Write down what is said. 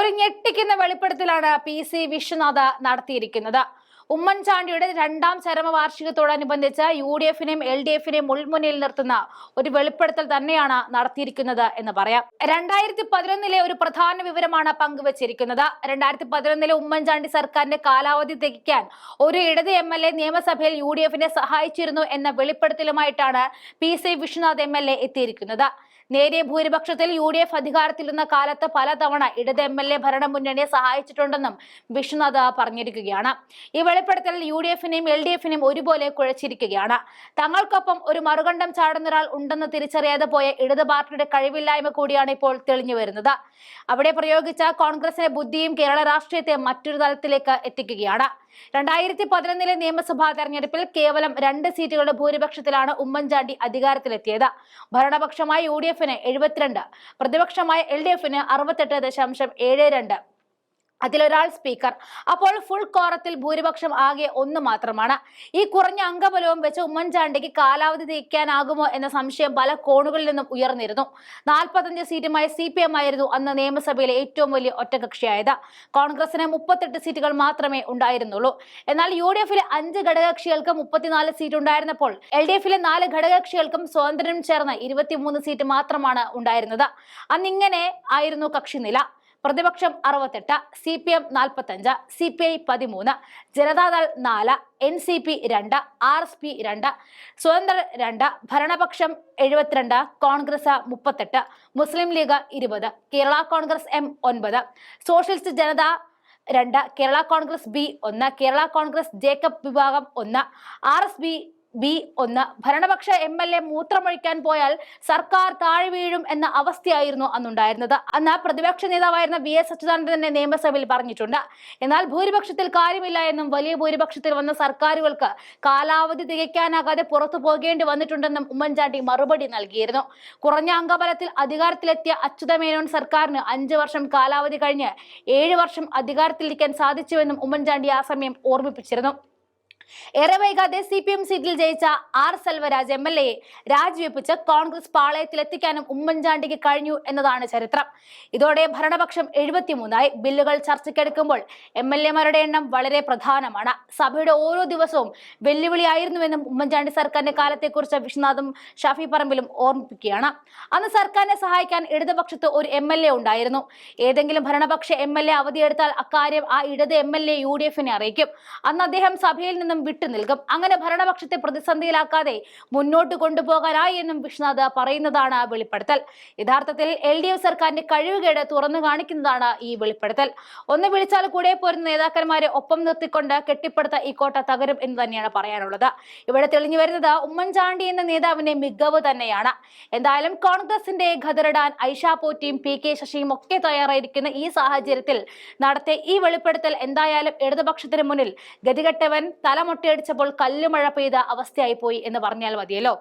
ഒരു ഞെട്ടിക്കുന്ന വെളിപ്പെടുത്തലാണ് PC വിശ്വനാഥ് നടത്തിയിരിക്കുന്നത്. ഉമ്മൻചാണ്ടിയുടെ രണ്ടാം ചരമവാർഷികത്തോടനുബന്ധിച്ച് UDF-നെയും LDF-നെയും മുൾമുനയിൽ നിർത്തുന്ന ഒരു വെളിപ്പെടുത്തൽ തന്നെയാണ് നടത്തിയിരിക്കുന്നത് എന്ന് പറയാം. 2011 ഒരു പ്രധാന വിവരമാണ് പങ്കുവച്ചിരിക്കുന്നത്. 2011 ഉമ്മൻചാണ്ടി സർക്കാരിന്റെ കാലാവധി തികയ്ക്കാൻ ഒരു ഇടത് MLA നിയമസഭയിൽ UDF-നെ സഹായിച്ചിരുന്നു എന്ന വെളിപ്പെടുത്തലുമായിട്ടാണ് PC വിശ്വനാഥ് MLA എത്തിയിരിക്കുന്നത്. നേരിയ ഭൂരിപക്ഷത്തിൽ UDF അധികാരത്തിലിരുന്ന കാലത്ത് പലതവണ ഇടത് MLA ഭരണമുന്നണിയെ സഹായിച്ചിട്ടുണ്ടെന്നും വിശ്വനാഥ് പറഞ്ഞിരിക്കുകയാണ്. ഈ വെളിപ്പെടുത്തൽ UDF-നെയും LDF-നെയും ഒരുപോലെ കുഴച്ചിരിക്കുകയാണ്. തങ്ങൾക്കൊപ്പം ഒരു മറുകണ്ഠം ചാടുന്നൊരാൾ ഉണ്ടെന്ന് തിരിച്ചറിയാതെ പോയ ഇടത് പാർട്ടിയുടെ കഴിവില്ലായ്മ കൂടിയാണ് ഇപ്പോൾ തെളിഞ്ഞു വരുന്നത്. അവിടെ പ്രയോഗിച്ച കോൺഗ്രസിന്റെ ബുദ്ധിയും കേരള രാഷ്ട്രീയത്തെ മറ്റൊരു തലത്തിലേക്ക് എത്തിക്കുകയാണ്. 2011 നിയമസഭാ തെരഞ്ഞെടുപ്പിൽ കേവലം 2 സീറ്റുകളുടെ ഭൂരിപക്ഷത്തിലാണ് ഉമ്മൻചാണ്ടി അധികാരത്തിലെത്തിയത്. ഭരണപക്ഷമായ UDF-ന് 72, പ്രതിപക്ഷമായ LDF-ന് 68.72. അതിലൊരാൾ സ്പീക്കർ. അപ്പോൾ ഫുൾ കോറത്തിൽ ഭൂരിപക്ഷം ആകെ 1 മാത്രമാണ്. ഈ കുറഞ്ഞ അംഗബലവും വെച്ച് ഉമ്മൻചാണ്ടിക്ക് കാലാവധി തികയ്ക്കാനാകുമോ എന്ന സംശയം പല കോണുകളിൽ നിന്നും ഉയർന്നിരുന്നു. 45 സീറ്റുമായി CPM ആയിരുന്നു അന്ന് നിയമസഭയിലെ ഏറ്റവും വലിയ ഒറ്റകക്ഷിയായത്. കോൺഗ്രസിന് 38 സീറ്റുകൾ മാത്രമേ ഉണ്ടായിരുന്നുള്ളൂ. എന്നാൽ UDF-ലെ 5 ഘടകകക്ഷികൾക്ക് 34 സീറ്റ് ഉണ്ടായിരുന്നപ്പോൾ LDF-ലെ 4 ഘടകകക്ഷികൾക്കും സ്വതന്ത്രനും ചേർന്ന് 23 സീറ്റ് മാത്രമാണ് ഉണ്ടായിരുന്നത്. അന്നിങ്ങനെ ആയിരുന്നു കക്ഷിനില. പ്രതിപക്ഷം 68, CPM 45, CPI 13, Janata Dal 4, NCP 2, RSP 2, സ്വതന്ത്ര 2, ഭരണപക്ഷം 72, കോൺഗ്രസ് 38, മുസ്ലിം ലീഗ് 20, കേരള കോൺഗ്രസ് M 9, സോഷ്യലിസ്റ്റ് ജനത 2, കേരള കോൺഗ്രസ് B 1, കേരള കോൺഗ്രസ് ജേക്കബ് വിഭാഗം 1, RSB B 1. ഭരണപക്ഷ MLA മൂത്രമൊഴിക്കാൻ പോയാൽ സർക്കാർ താഴെ വീഴും എന്ന അവസ്ഥയായിരുന്നു അന്നുണ്ടായിരുന്നത്. അന്ന് പ്രതിപക്ഷ നേതാവായിരുന്ന VS അച്യുതാനന്ദൻ തന്നെ നിയമസഭയിൽ പറഞ്ഞിട്ടുണ്ട്. എന്നാൽ ഭൂരിപക്ഷത്തിൽ കാര്യമില്ല എന്നും വലിയ ഭൂരിപക്ഷത്തിൽ വന്ന സർക്കാരുകൾക്ക് കാലാവധി തികയ്ക്കാനാകാതെ പുറത്തു പോകേണ്ടി വന്നിട്ടുണ്ടെന്നും ഉമ്മൻചാണ്ടി മറുപടി നൽകിയിരുന്നു. കുറഞ്ഞ അംഗബലത്തിൽ അധികാരത്തിലെത്തിയ അച്യുതമേനോൻ സർക്കാരിന് 5 വർഷം കാലാവധി കഴിഞ്ഞ് 7 വർഷം അധികാരത്തിലിരിക്കാൻ സാധിച്ചുവെന്നും ഉമ്മൻചാണ്ടി ആ സമയം ഓർമ്മിപ്പിച്ചിരുന്നു. ഏറെ വൈകാതെ CPM സീറ്റിൽ ജയിച്ച R സെൽവരാജ് MLA രാജിവെപ്പിച്ച് കോൺഗ്രസ് പാളയത്തിലെത്തിക്കാനും ഉമ്മൻചാണ്ടിക്ക് കഴിഞ്ഞു എന്നതാണ് ചരിത്രം. ഇതോടെ ഭരണപക്ഷം 73ആയി. ബില്ലുകൾ ചർച്ചയ്ക്കെടുക്കുമ്പോൾ MLA-മാരുടെ എണ്ണം വളരെ പ്രധാനമാണ്. സഭയുടെ ഓരോ ദിവസവും വെല്ലുവിളിയായിരുന്നുവെന്നും ഉമ്മൻചാണ്ടി സർക്കാരിന്റെ കാലത്തെക്കുറിച്ച് വിശ്വനാഥും ഷാഫി പറമ്പിലും ഓർമ്മിപ്പിക്കുകയാണ്. അന്ന് സർക്കാരിനെ സഹായിക്കാൻ ഇടതുപക്ഷത്ത് ഒരു MLA ഉണ്ടായിരുന്നു. ഏതെങ്കിലും ഭരണപക്ഷ MLA അവധിയെടുത്താൽ അക്കാര്യം ആ ഇടത് MLA UDF-നെ അറിയിക്കും. അന്ന് അദ്ദേഹം സഭയിൽ നിന്നും വിട്ടുനിൽക്കും. അങ്ങനെ ഭരണപക്ഷത്തെ പ്രതിസന്ധിയിലാക്കാതെ മുന്നോട്ട് കൊണ്ടുപോകാനായി എന്നും വിശ്വനാഥ് പറയുന്നതാണ് വെളിപ്പെടുത്തൽ. യഥാർത്ഥത്തിൽ LDF സർക്കാരിന്റെ കഴിവുകേട് തുറന്നു കാണിക്കുന്നതാണ് ഈ വെളിപ്പെടുത്തൽ. ഒന്ന് വിളിച്ചാൽ കൂടെ പോരുന്ന നേതാക്കന്മാരെ ഒപ്പം നിർത്തിക്കൊണ്ട് കെട്ടിപ്പടുത്ത ഈ കോട്ട തകരും എന്ന് തന്നെയാണ് പറയാനുള്ളത്. ഇവിടെ തെളിഞ്ഞു വരുന്നത് ഉമ്മൻചാണ്ടി എന്ന നേതാവിന്റെ മികവ് തന്നെയാണ്. എന്തായാലും കോൺഗ്രസിന്റെ ഖദറിടാൻ ഐഷ പോറ്റിയും PK ശശിയും ഒക്കെ തയ്യാറായിരിക്കുന്ന ഈ സാഹചര്യത്തിൽ നടത്തിയ ഈ വെളിപ്പെടുത്തൽ എന്തായാലും ഇടതുപക്ഷത്തിന് മുന്നിൽ ഗതികെട്ടവൻ തലമൊട്ടയടിച്ചപ്പോൾ കല്ലുമഴ പെയ്ത അവസ്ഥയായി പോയി എന്ന് പറഞ്ഞാൽ മതിയല്ലോ.